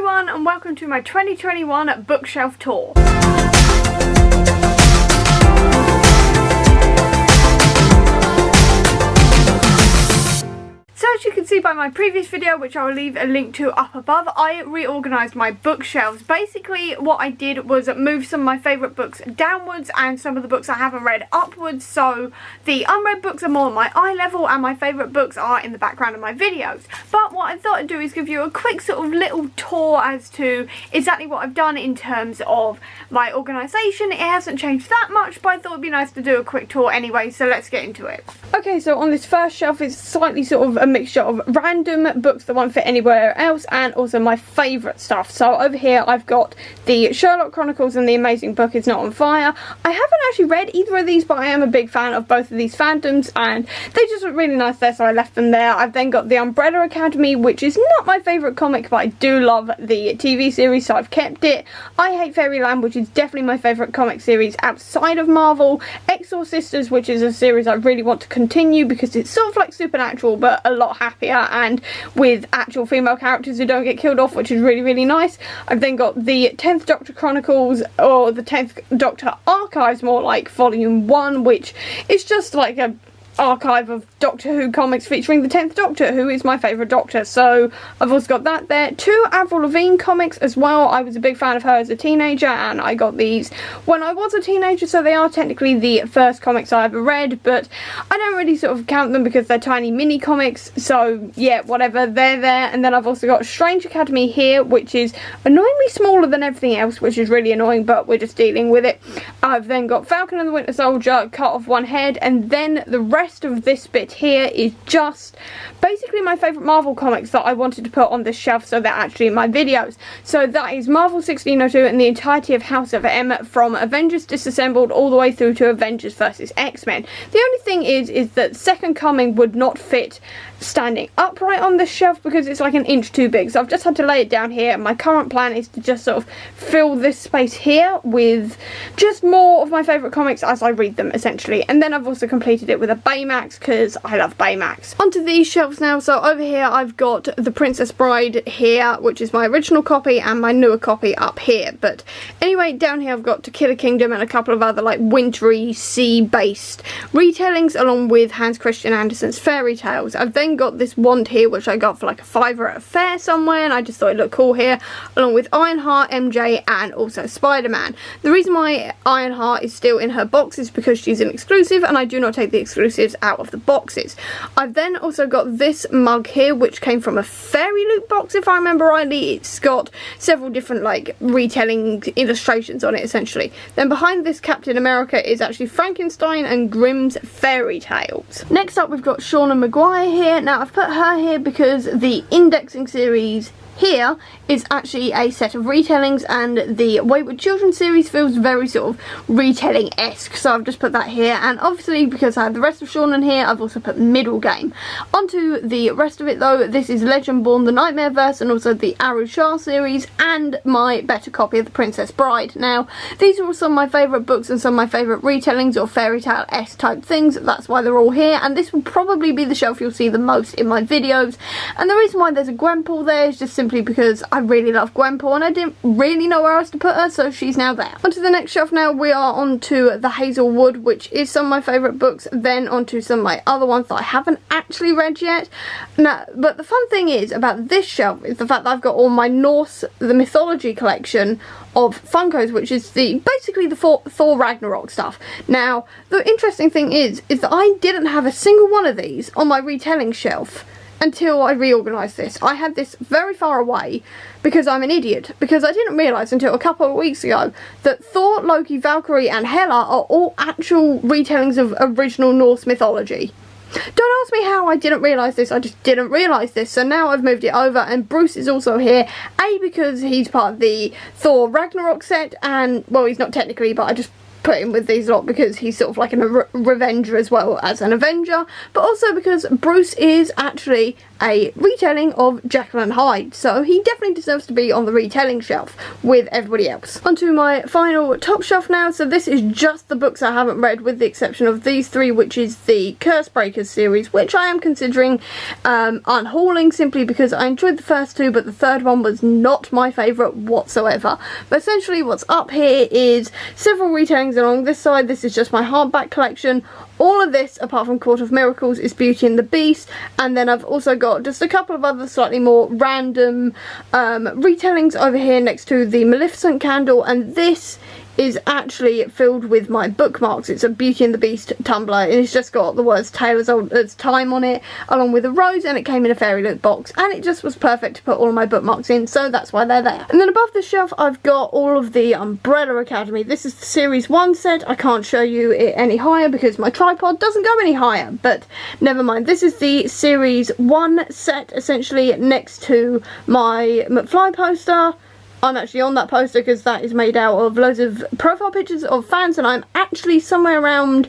everyone and welcome to my 2021 bookshelf tour. So as you can see by my previous video, which I will leave a link to up above, I reorganised my bookshelves. Basically what I did was move some of my favourite books downwards and some of the books I haven't read upwards, so the unread books are more at my eye level and my favourite books are in the background of my videos. But what I thought I'd do is give you a quick sort of little tour as to exactly what I've done in terms of my organisation. It hasn't changed that much, but I thought it'd be nice to do a quick tour anyway, so let's get into it. Okay, so on this first shelf is slightly sort of a mixture of random books that won't fit anywhere else and also my favourite stuff. So over here I've got the Sherlock Chronicles and The Amazing Book Is Not on Fire. I haven't actually read either of these, but I am a big fan of both of these fandoms and they just look really nice there, so I left them there. I've then got The Umbrella Academy, which is not my favourite comic, but I do love the TV series, so I've kept it. I Hate Fairyland, which is definitely my favourite comic series outside of Marvel. Exorcisters, which is a series I really want to continue because it's sort of like Supernatural but a lot happier and with actual female characters who don't get killed off, which is really, really nice. I've then got the 10th Doctor Chronicles, or the 10th Doctor Archives, more like Volume 1, which is just like a archive of Doctor Who comics featuring the 10th Doctor, who is my favourite Doctor, so I've also got that there. 2 Avril Lavigne comics as well. I was a big fan of her as a teenager and I got these when I was a teenager, so they are technically the first comics I ever read, but I don't really sort of count them because they're tiny mini comics, so yeah, whatever, they're there. And then I've also got Strange Academy here, which is annoyingly smaller than everything else, which is really annoying, but we're just dealing with it. I've then got Falcon and the Winter Soldier, cut off one head, and then the rest of this bit here is just basically my favourite Marvel comics that I wanted to put on this shelf, so they're actually in my videos. So that is Marvel 1602 and the entirety of House of M, from Avengers Disassembled all the way through to Avengers vs X-Men. The only thing is that Second Coming would not fit standing upright on this shelf because it's like an inch too big, so I've just had to lay it down here, and my current plan is to just sort of fill this space here with just more of my favourite comics as I read them, essentially. And then I've also completed it with a Baymax because I love Baymax. Onto these shelves now. So over here I've got The Princess Bride here, which is my original copy, and my newer copy up here. But anyway, down here I've got To Kill a Kingdom and a couple of other like wintry sea-based retellings, along with Hans Christian Andersen's fairy tales. I've then got this wand here, which I got for like a £5 at a fair somewhere, and I just thought it looked cool here, along with Ironheart, MJ, and also Spider-Man. The reason why Ironheart is still in her box is because she's an exclusive, and I do not take the exclusives out of the boxes. I've then also got this mug here, which came from a Fairy Loot box, if I remember rightly. It's got several different like retelling illustrations on it, essentially. Then behind this Captain America is actually Frankenstein and Grimm's Fairy Tales. Next up we've got Shauna Mcguire here. Now I've put her here because the indexing series here is actually a set of retellings, and the Wayward Children series feels very sort of retelling-esque, so I've just put that here. And obviously because I have the rest of Shaun in here, I've also put Middle Game. Onto the rest of it though, this is Legend Born the Nightmareverse, and also the Aru Shah series, and my better copy of The Princess Bride. Now these are all some of my favourite books and some of my favourite retellings or fairy tale-esque type things, that's why they're all here, and this will probably be the shelf you'll see the most in my videos. And the reason why there's a Gwenpool there is just simply because I really love Gwenpool and I didn't really know where else to put her, so she's now there. Onto the next shelf now, we are onto The Hazelwood, which is some of my favourite books, then onto some of my other ones that I haven't actually read yet. Now, but the fun thing is about this shelf is the fact that I've got all my Norse, the mythology collection of Funkos, which is basically the Thor Ragnarok stuff. Now, the interesting thing is that I didn't have a single one of these on my retelling shelf until I reorganised this. I had this very far away because I'm an idiot, because I didn't realise until a couple of weeks ago that Thor, Loki, Valkyrie and Hela are all actual retellings of original Norse mythology. Don't ask me how I didn't realise this, I just didn't realise this. So now I've moved it over, and Bruce is also here, A, because he's part of the Thor Ragnarok set, and well, he's not technically, but I just put him with these lot because he's sort of like a revenger as well as an Avenger, but also because Bruce is actually a retelling of Jekyll and Hyde, so he definitely deserves to be on the retelling shelf with everybody else. Onto my final top shelf now. So this is just the books I haven't read, with the exception of these three, which is the Curse Breakers series, which I am considering unhauling simply because I enjoyed the first two, but the third one was not my favourite whatsoever. But essentially what's up here is several retellings along this side. This is just my hardback collection. All of this, apart from Court of Miracles, is Beauty and the Beast, and then I've also got just a couple of other slightly more random retellings over here next to the Maleficent candle, and this is actually filled with my bookmarks. It's a Beauty and the Beast tumbler, and it's just got the words Tale as Old as Time on it, along with a rose, and it came in a fairy loot box, and it just was perfect to put all of my bookmarks in, so that's why they're there. And then above the shelf I've got all of the Umbrella Academy. This is the series 1 set. I can't show you it any higher because my tripod doesn't go any higher, but never mind. This is the series 1 set, essentially, next to my Mcfly poster. I'm actually on that poster because that is made out of loads of profile pictures of fans, and I'm actually somewhere around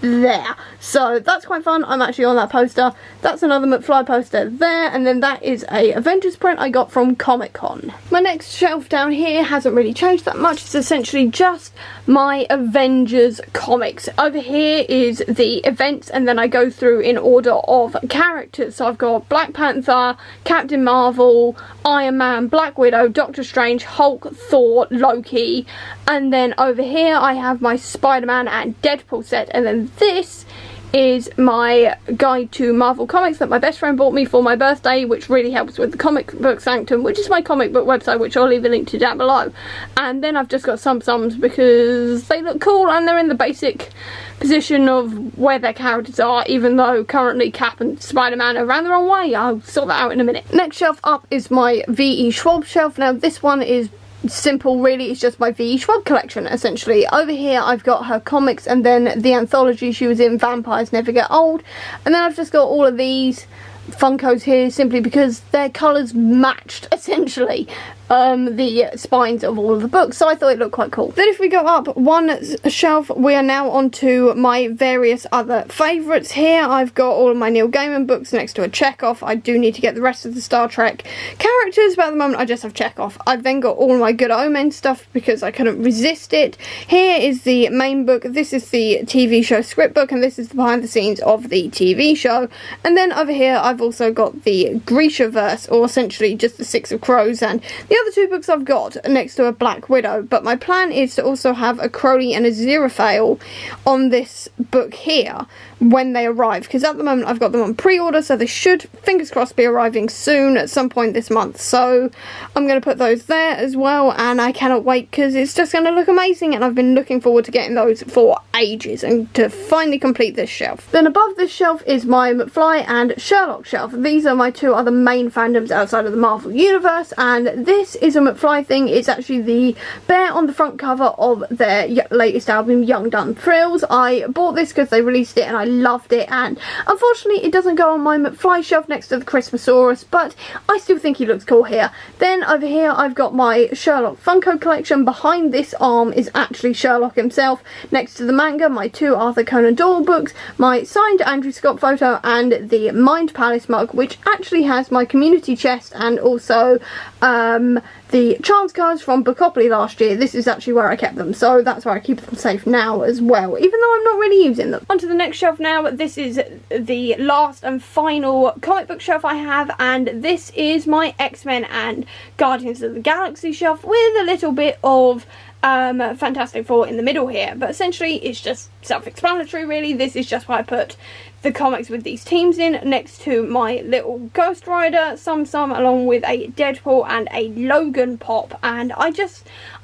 there, so that's quite fun. I'm actually on that poster. That's another Mcfly poster there, and then that is a Avengers print I got from Comic-Con. My next shelf down here hasn't really changed that much. It's essentially just my Avengers comics. Over here is the events, and then I go through in order of characters. So I've got Black Panther, Captain Marvel, Iron Man, Black Widow, Doctor Strange, Hulk, Thor, Loki, and then over here I have my Spider-Man and Deadpool set, and then this is my guide to Marvel Comics that my best friend bought me for my birthday, which really helps with the Comic Book Sanctum, which is my comic book website, which I'll leave a link to down below. And then I've just got some sums because they look cool and they're in the basic position of where their characters are, even though currently Cap and Spider-Man are around the wrong way. I'll sort that out in a minute. Next shelf up is my VE Schwab Shelf. Now this one is simple, really. It's just my V.E. Schwab collection, essentially. Over here I've got her comics, and then the anthology she was in, Vampires Never Get Old, and then I've just got all of these Funkos here simply because their colours matched, essentially, the spines of all of the books, so I thought it looked quite cool. Then if we go up one shelf, we are now onto my various other favourites. Here I've got all of my Neil Gaiman books next to a Chekhov. I do need to get the rest of the Star Trek characters, but at the moment I just have Chekhov. I've then got all my Good Omen stuff because I couldn't resist it. Here is the main book, this is the TV show script book, and this is the behind the scenes of the TV show. And then over here I've also got the Grisha-verse, or essentially just the Six of Crows, and the other two books I've got next to a Black Widow, but my plan is to also have a Crowley and a Aziraphale on this book here when they arrive, because at the moment I've got them on pre-order, so they should, fingers crossed, be arriving soon at some point this month. So I'm going to put those there as well, and I cannot wait because it's just going to look amazing, and I've been looking forward to getting those for ages and to finally complete this shelf. Then above this shelf is my Mcfly and Sherlock shelf. These are my two other main fandoms outside of the Marvel Universe, and this is a Mcfly thing. It's actually the bear on the front cover of their latest album, Young Dumb Thrills. I bought this because they released it and I loved it, and unfortunately it doesn't go on my Mcfly shelf next to the Christmasaurus, but I still think he looks cool here. Then over here I've got my Sherlock Funko collection. Behind this arm is actually Sherlock himself. Next to the manga, my two Arthur Conan Doyle books, my signed Andrew Scott photo, and the Mind Palace mug, which actually has my community chest and also the chance cards from Bookopoly last year. This is actually where I kept them, so that's where I keep them safe now as well, even though I'm not really using them. Onto the next shelf now. This is the last and final comic book shelf I have, and this is my X-Men and Guardians of the Galaxy shelf with a little bit of Fantastic Four in the middle here, but essentially it's just self-explanatory really. This is just where I put the comics with these teams in, next to my little Ghost Rider Sum along with a Deadpool and a Logan pop, and I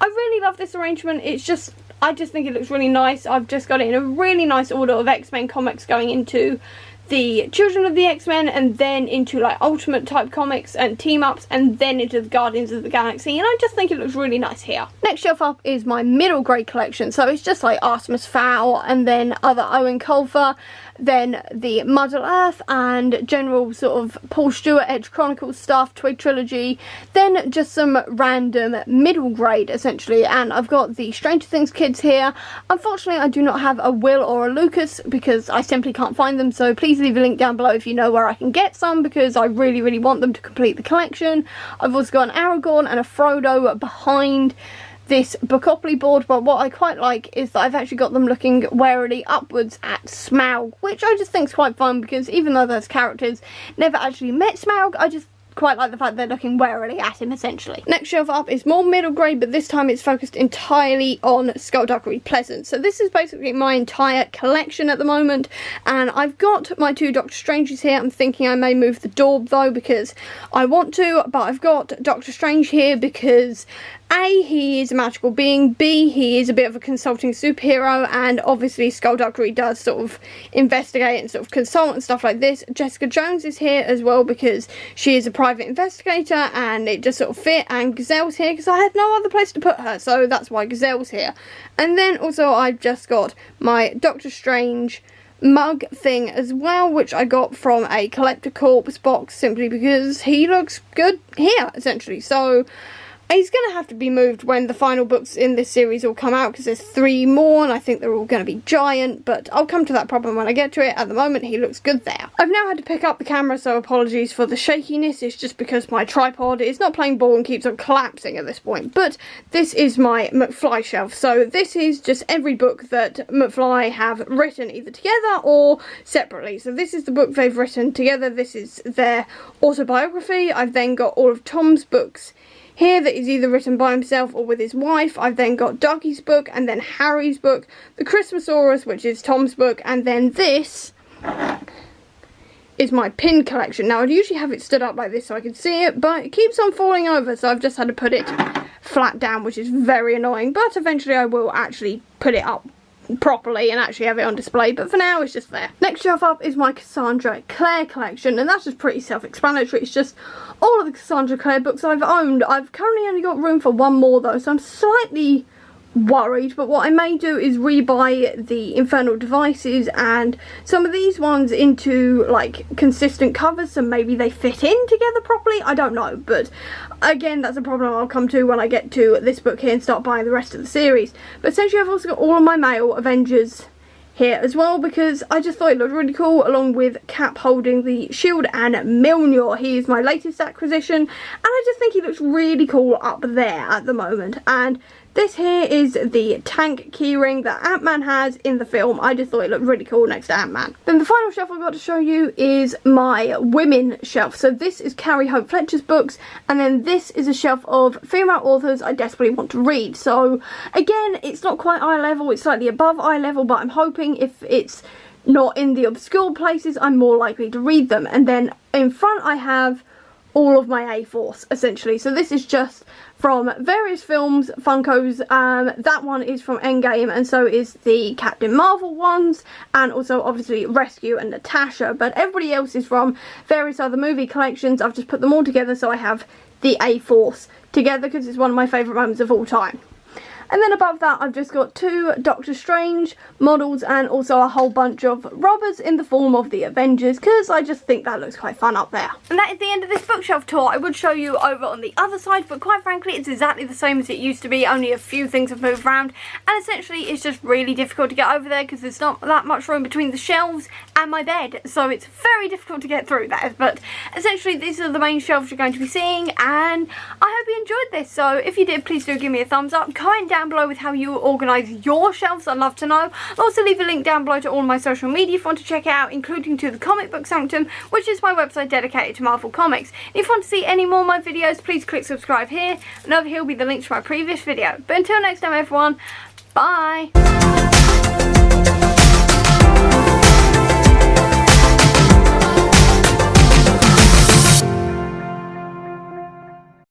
really love this arrangement. I just think it looks really nice. I've just got it in a really nice order of X-Men comics going into the Children of the X-Men, and then into like Ultimate type comics and team ups, and then into the Guardians of the Galaxy, and I just think it looks really nice here. Next shelf up is my middle grade collection, so it's just like Artemis Fowl and then other Owen Colfer. then the Muddle Earth and general sort of Paul Stewart Edge Chronicles stuff, Twig Trilogy, then just some random middle grade essentially, and I've got the Stranger Things kids here. Unfortunately I do not have a Will or a Lucas because I simply can't find them, so please leave a link down below if you know where I can get some, because I really want them to complete the collection. I've also got an Aragorn and a Frodo behind this Bookopoly board, but what I quite like is that I've actually got them looking warily upwards at Smaug, which I just think is quite fun, because even though those characters never actually met Smaug, I just quite like the fact they're looking warily at him essentially. Next shelf up is more middle grade, but this time it's focused entirely on Skullduggery Pleasant. So this is basically my entire collection at the moment, and I've got my 2 Doctor Stranges here. I'm thinking I may move the Daub though because I want to, but I've got Doctor Strange here because A, he is a magical being, B, he is a bit of a consulting superhero, and obviously Skullduggery does sort of investigate and sort of consult and stuff like this. Jessica Jones is here as well because she is a private investigator and it just sort of fit, and Gazelle's here because I had no other place to put her, so that's why Gazelle's here. And then also I've just got my Doctor Strange mug thing as well, which I got from a Collector Corpse box simply because he looks good here essentially. So he's going to have to be moved when the final books in this series all come out, because there's 3 more and I think they're all going to be giant, but I'll come to that problem when I get to it. At the moment he looks good there. I've now had to pick up the camera, so apologies for the shakiness. It's just because my tripod is not playing ball and keeps on collapsing at this point. But this is my Mcfly shelf, so this is just every book that Mcfly have written either together or separately. So this is the book they've written together, this is their autobiography. I've then got all of Tom's books here that is either written by himself or with his wife. I've then got Dougie's book, and then Harry's book, the Christmasaurus, which is Tom's book, and then this is my pin collection. Now I'd usually have it stood up like this so I could see it, but it keeps on falling over, so I've just had to put it flat down, which is very annoying, but eventually I will actually put it up properly and actually have it on display, but for now it's just there. Next shelf up is my Cassandra Clare collection, and that's just pretty self-explanatory. It's just all of the Cassandra Clare books I've owned. I've currently only got room for 1 more though, so I'm slightly worried, but what I may do is rebuy the Infernal Devices and some of these ones into like consistent covers, so maybe they fit in together properly. I don't know, but again that's a problem I'll come to when I get to this book here and start buying the rest of the series. But essentially I've also got all of my male Avengers here as well, because I just thought it looked really cool, along with Cap holding the shield and Mjolnir. He is my latest acquisition, and I just think he looks really cool up there at the moment. And this here is the tank keyring that Ant-Man has in the film. I just thought it looked really cool next to Ant-Man. Then the final shelf I've got to show you is my women shelf. So this is Carrie Hope Fletcher's books, and then this is a shelf of female authors I desperately want to read. So again, it's not quite eye level, it's slightly above eye level, but I'm hoping if it's not in the obscure places, I'm more likely to read them. And then in front I have all of my A-Force essentially. So this is just from various films, Funkos. That one is from Endgame, and so is the Captain Marvel ones, and also obviously Rescue and Natasha, but everybody else is from various other movie collections. I've just put them all together so I have the A-Force together because it's one of my favourite moments of all time. And then above that I've just got 2 Doctor Strange models and also a whole bunch of robbers in the form of the Avengers, because I just think that looks quite fun up there. And that is the end of this bookshelf tour. I would show you over on the other side, but quite frankly it's exactly the same as it used to be, only a few things have moved around, and essentially it's just really difficult to get over there because there's not that much room between the shelves and my bed, so it's very difficult to get through that. But essentially these are the main shelves you're going to be seeing, and I hope you enjoyed this. So if you did, please do give me a thumbs up, comment down below with how you organise your shelves. I'd love to know. I'll also leave a link down below to all my social media if you want to check it out, including to the Comic Book Sanctum, which is my website dedicated to Marvel Comics. And if you want to see any more of my videos, please click subscribe here, and over here will be the links to my previous video. But until next time everyone, bye!